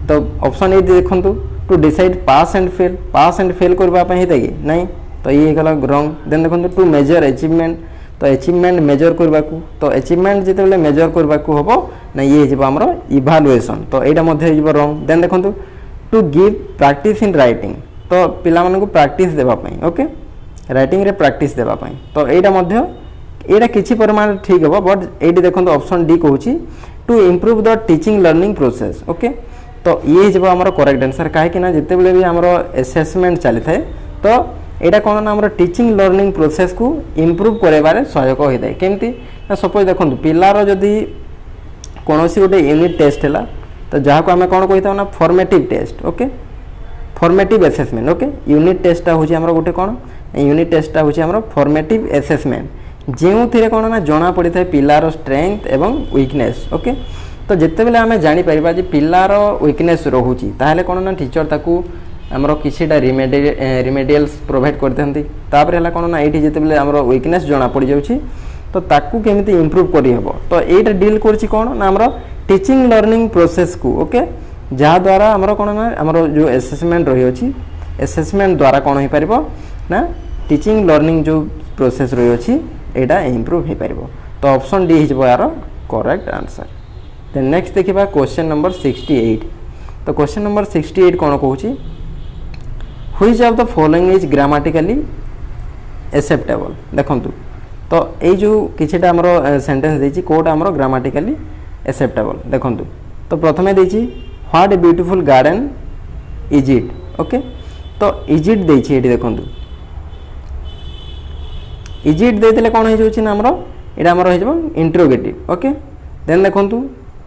तो ऑप्शन ए देखंतु to decide pass and fail करबा पई हेता कि नहीं तो ये गला रॉन्ग देन देखंतु टू मेजर अचीवमेंट तो अचीवमेंट मेजर करबा को तो अचीवमेंट जेते बेले मेजर करबा को हबो ना ये जेबा हमरो इवैल्यूएशन तो एटा मध्ये जेबा रॉन्ग देन देखंतु to give practice in writing तो पिला मानको प्रैक्टिस देबा पई ओके राइटिंग रे प्रैक्टिस देबा पई तो एटा मध्ये एटा किछि परिमाण ठीक हबो बट एटी देखंतु ऑप्शन डी कहूची to improve the teaching learning process okay तो ये जब आमर करेक्ट आंसर कहीं ना जिते बड़े भी आमर असेसमेंट चली थाए तो यहाँ कौन ना आमर टीचिंग लर्निंग प्रोसेस को इम्प्रूव करारे सहायक होता है केमती ना सपोज देखो पिलार जदि कौन गोटे यूनिट टेस्ट है तो जहाँ को आम कौन कही था ना formative test okay formative assessment okay unit टेस्टा हूँ आमर गोटे कौन यूनिट टेस्टा हूँ आमर फॉर्मेटिव एसेसमेंट जो थे कौन ना जना पड़ी था पिलार स्ट्रेंथ एवं वीकनेस ओके तो जिते बेले आम जापर जे पिलार वीकनेस रोचे ताहले कौन ना टीचर ताकू आमर किसीटा रिमेडियल्स प्रोवाइड करते है कौन ना ये जिते बेले आमर वीकनेस जना पड़ जाऊँगी तो ताकू केमिति इम्प्रूव करी हेबो तो एटा डील करछि कोन ना हमरो टीचिंग लर्निंग प्रोसेस को ओके जहाँ द्वारा हमरो कोन ना हमरो जो असेसमेंट रही अछि असेसमेंट द्वारा कोन होई परिबो ना टीचिंग लर्निंग जो प्रोसेस रही अछि एटा इम्प्रूव हो परिबो तो ऑप्शन डी हिजबो यार करेक्ट आंसर देन नेक्स्ट देखिबा क्वेश्चन नंबर 68 तो क्वेश्चन नंबर 68 कोन कहूछि which of the following is grammatically acceptable देखंतु तो ये जो किछटा आमर सेंटेंस देछि कोटा आमर ग्रामेटिकली एक्सेप्टेबल देखंतु तो प्रथमे देछि what a beautiful garden is it okay तो इज इट देछि एठी देखंतु इज इट देथिले कोन हे जोछि ना आमर एटा आमर हे जबो इंटरोगेटिव ओके देन देखंतु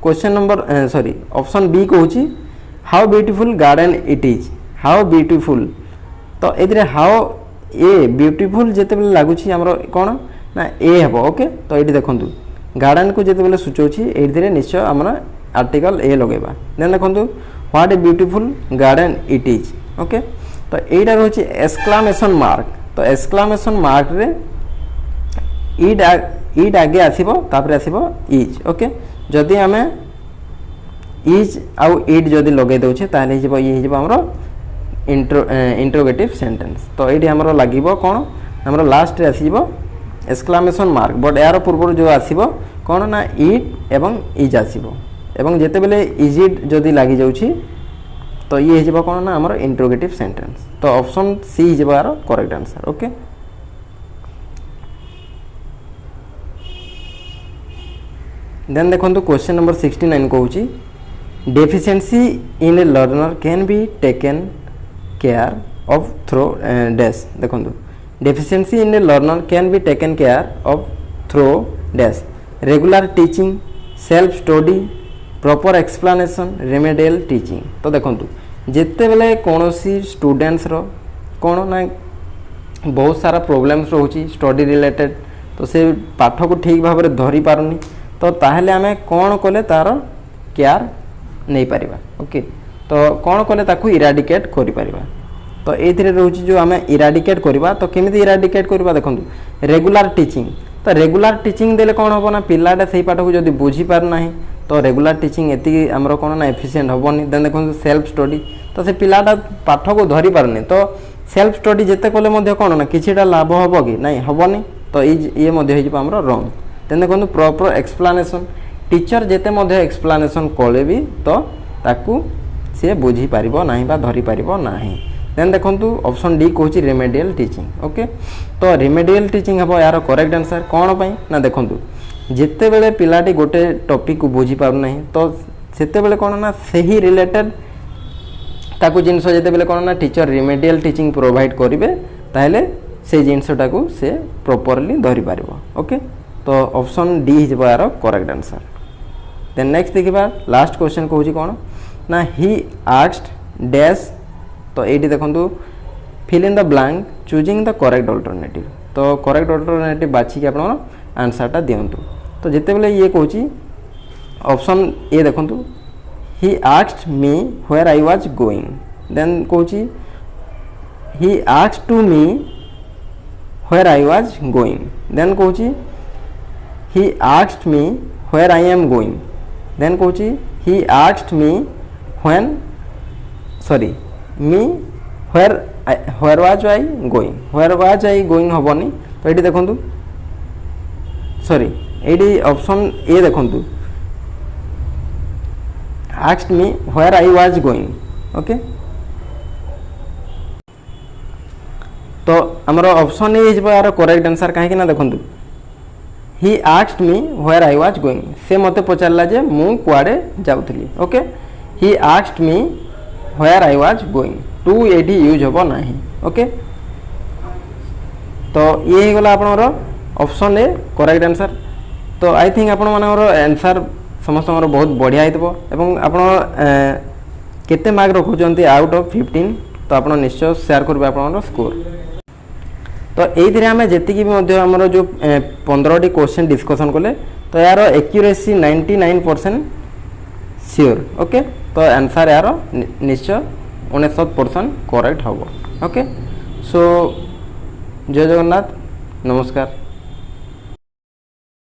question number sorry option B कहूछि how beautiful garden it is how beautiful तो एथिरे हाउ ए ब्यूटीफुल जेते बेले लागुछि आमर कोन ना ए हे ओके तो ये देखो गार्डन को जिते बेले सूचाऊँगी ये निश्चय आम आर्टिकल ए लगेगा देन देखो what a beautiful garden it is okay तो यहाँ रोचे एक्सक्लामेशन मार्क तो एक्सक्लामेशन मार्क रे इड आगे आसो आसो इज ओके जदि आम इज आउ इड जदि लगे दौचे ताले ये आमर इंट्रोगेटिव सेंटेंस तो ये आमर लगे कौन आमर लास्ट रे आसीबो एक्सक्लामेशन मार्क बट यार पूर्व जो आसीबो कौन ना इट एवं इज आसीबो एवं जेते बेले इज इट जदि लगी जाउछि तो ये हिजबो कौन ना हमर इंट्रोगेटिव सेंटेंस तो ऑप्शन सी हिजबो यार करेक्ट आंसर ओके देन देखंतु क्वेश्चन नंबर 69 कहूछि deficiency in a learner can be taken care of through dash देखंतु deficiency in a learner can be taken care of through dash regular teaching self study proper explanation remedial teaching तो देखंतु जिते बेले कोनोसी students रो कोन ना बहुत सारा problems रोची study related तो से पाठ को ठीक भाव में धरी पारुनी तो ताहले आमे कोन कोले तार केयर नहीं पारिबा ओके तो कोन कोले ताकू इराडिकेट करि पारिबा तो ये रोचे जो आम इराडिकेट करवा तो केमी इराडिकेट करवा देखो रेगुलर टीचिंग तो रेगुलर टीचिंग देले कौन हम ना पिलाटा से पाठ को जब बुझीपार ना तो रेगुलर टीचिंग एति आमर कौन ना एफिशिएंट हेनी देन देखो सेल्फ स्टडी तो से पिलाटा पाठ को धरी पारनी तो सेल्फ स्टडी जिते कले कौन ना किछिटा लाभ हम कि नहीं हेनी तो ये आमर रंग देन देखो प्रॉपर एक्सप्लानेशन टीचर जिते एक्सप्लानेशन कले भी तो ताकू सी बुझी पार ना बा धरी पार ना देन देखंतु ऑप्शन डी कहूँ रेमेडियल टीचिंग ओके तो रेमेडियल टीचिंग हम यार करेक्ट आंसर कौन पाई ना देखंतु जिते बेले पिलाटी गोटे टॉपिक को बुझी पार ना तो सेते बेले कौन ना सही रिलेटेड ताकू जिनस जिते बेले कौन ना टीचर रेमेडियल टीचिंग प्रोवाइड करेंगे ताहले से जिनसटा को से प्रॉपर्ली धरी पार ओके तो ऑप्शन डी हिजबो यार करेक्ट आंसर देन नेक्स्ट देखिबा लास्ट क्वेश्चन कहूँ कौन ना ही आस्क्ड डैश तो ये देखो fill in the blank choosing the correct alternative तो करेक्ट अल्टरनेटिव बाछिक आप आंसरटा दिंतु तो जिते बेले ये कहूँ ऑप्शन ए देखो he asked me where I was going then कहूँ he asked to me where I was going then कहूँ he asked me where I am going then कहूँ he asked me when sorry me where was I going हेनी तो ये देखो sorry ये option A देखो asked me where I was going okay तो आमर ऑप्शन ए यार करेक्ट आंसर कहीं ना देखो he asked me where I was going से मते पचारला जे मु कुआडे जाउथली okay he asked me where I was going to एटी यूज हम ना ओके तो ये गला आपनर ऑप्शन ए करेक्ट आंसर तो आई थिंक आपण मानकर आंसर समस्त बहुत बढ़िया होते आप केते मार्क रखुंट आउट ऑफ 15 तो आप निश्चय शेयर करेंगे आप स्कोर। तो ये आम जी भी जो 15टी क्वेश्चन डिस्कसन कले तो यार एक्यूरेसी 99% श्योर। ओके तो आंसर यार निश्चय 69% करेक्ट हम। ओके सो जय जगन्नाथ नमस्कार।